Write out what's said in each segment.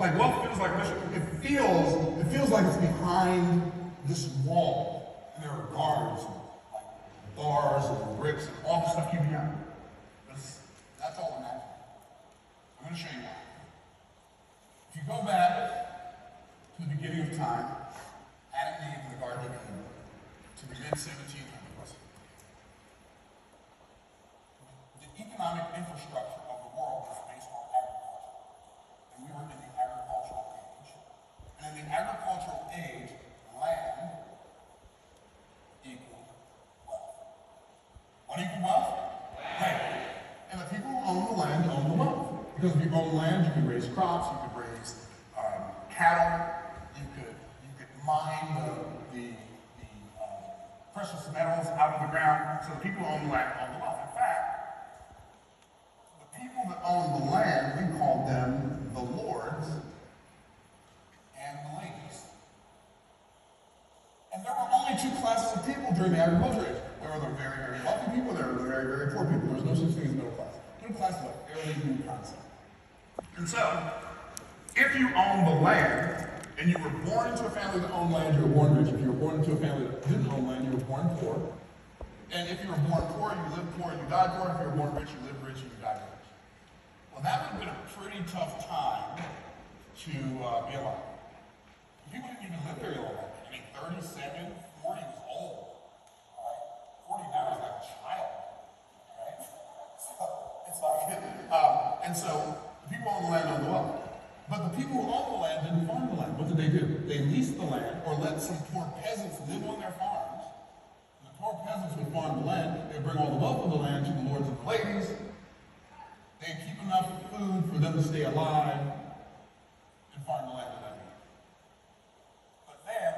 Like wealth feels like mission. It feels like it's behind this wall, and there are guards, and like bars and bricks and all the stuff keeping out. That's all imaginary. I'm going to show you why. If you go back to the beginning of time, Adam and Eve in the Garden of Eden, to the mid-1700s, the economic infrastructure of the world was based on agriculture. And we were in the agricultural age. And in the agricultural age, land equaled wealth. What equaled wealth? Land. And the people who own the land own the wealth. Because if you own land, you can raise crops, you could raise cattle, you could mine the precious metals out of the ground. So the people who own the land own the wealth. In fact, the people that own the land, we called them the lords and the ladies. And there were only two classes of people during the agriculture age. There were the very, very wealthy people, there were the very, very poor people. There was no such thing as middle class. Middle class is a fairly new concept. And so, if you own the land, and you were born into a family that owned land, you were born rich. If you were born into a family that didn't own land, you were born poor. And if you were born poor, you lived poor and you died poor. If you were born rich, you lived rich and you died rich. Well, that would have been a pretty tough time to be alive. People didn't even live very long. I mean, 37, 40 was old. Right? 40 now is like a child. Right? So, it's like, and so people on the land own the wealth. But the people who owned the land didn't farm the land. What did they do? They leased the land or let some poor peasants live on their farms. The poor peasants would farm the land. They'd bring all the wealth of the land to the lords and the ladies. They'd keep enough food for them to stay alive and farm the land to them. But then,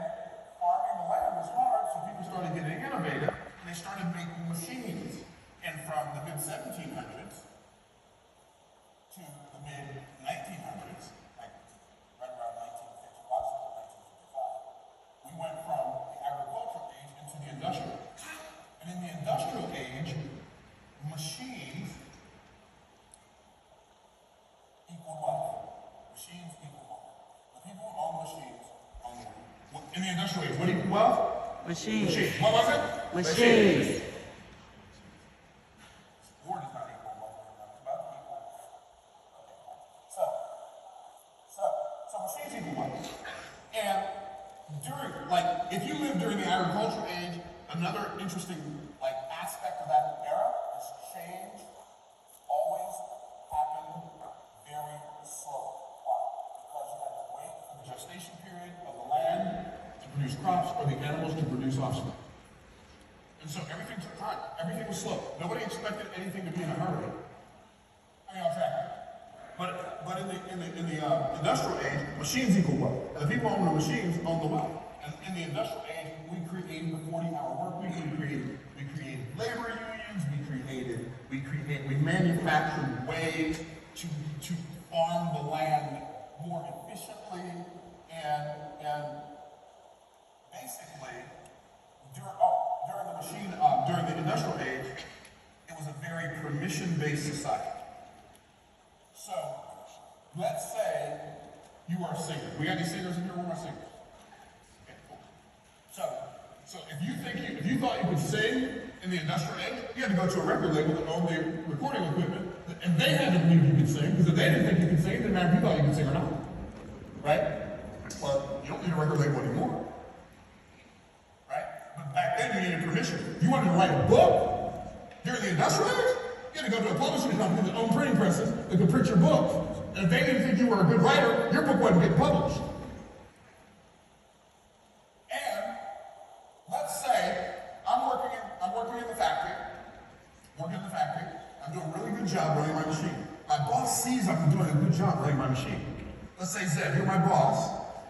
farming the land was hard, so people started getting innovative, and they started making machines. And from the mid-1700s to the mid-1900s, like right around 1950, we went from the agricultural age into the industrial age. And in the industrial age, machines equal wealth. Machines equal wealth. The people who own machines own wealth. In the industrial age, what equal wealth? Machines. What was it? Machines. Word is not equal wealth. It's about to equal. So machines equal wealth. And if you live during the agricultural age, another interesting aspect of that era is change always happened very slowly. Why? Because you had to wait for the gestation period of the land to produce crops or the animals to produce offspring. And so everything took time. Everything was slow. Nobody expected anything to be in a hurry. I mean, I'll track it. But in the industrial age, machines equal wealth. And the people who own the machines own the wealth. And in the industrial age, we created the 40-hour work week. We created labor unions. We manufactured ways to farm the land more efficiently and basically during the industrial age, it was a very permission-based society. So, let's say you are a singer. We got any singers in here? Where are my singers? Okay, cool. So if you thought you could sing in the industrial age, you had to go to a record label that owned the recording equipment, and they had to believe you could sing, because if they didn't think you could sing, it didn't matter if you thought you could sing or not. Right? Well, you don't need a record label anymore. But back then, you needed permission. If you wanted to write a book during the industrial age, you had to go to a publishing company that owned printing presses that could print your book. And if they didn't think you were a good writer, your book wasn't getting published. And let's say I'm working in the factory. I'm doing a really good job running my machine. My boss sees I'm doing a good job running my machine. Let's say, Zeb, you're my boss.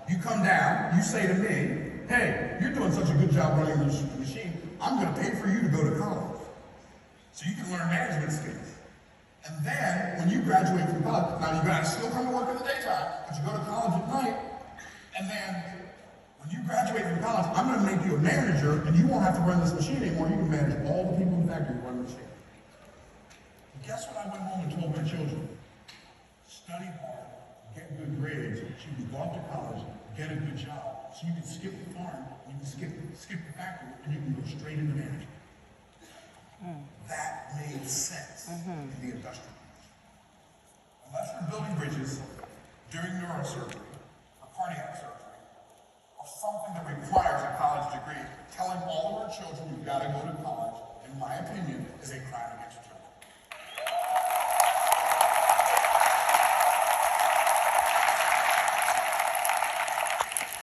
You come down, you say to me, hey, you're doing such a good job running the machine, I'm going to pay for you to go to college so you can learn management skills. And then, when you graduate from college, now you got to still come to work in the daytime, but you go to college at night, and then when you graduate from college, I'm going to make you a manager, and you won't have to run this machine anymore. You can manage all the people in the factory who run the machine. And guess what I went home and told my children? Study hard, get good grades, so you can go off to college, get a good job, so you can skip the farm, you can skip the factory, and you can go straight into management. That made sense in the industrial industry. Unless you're building bridges during neurosurgery or cardiac surgery, or something that requires a college degree, telling all of our children you've got to go to college, in my opinion, is a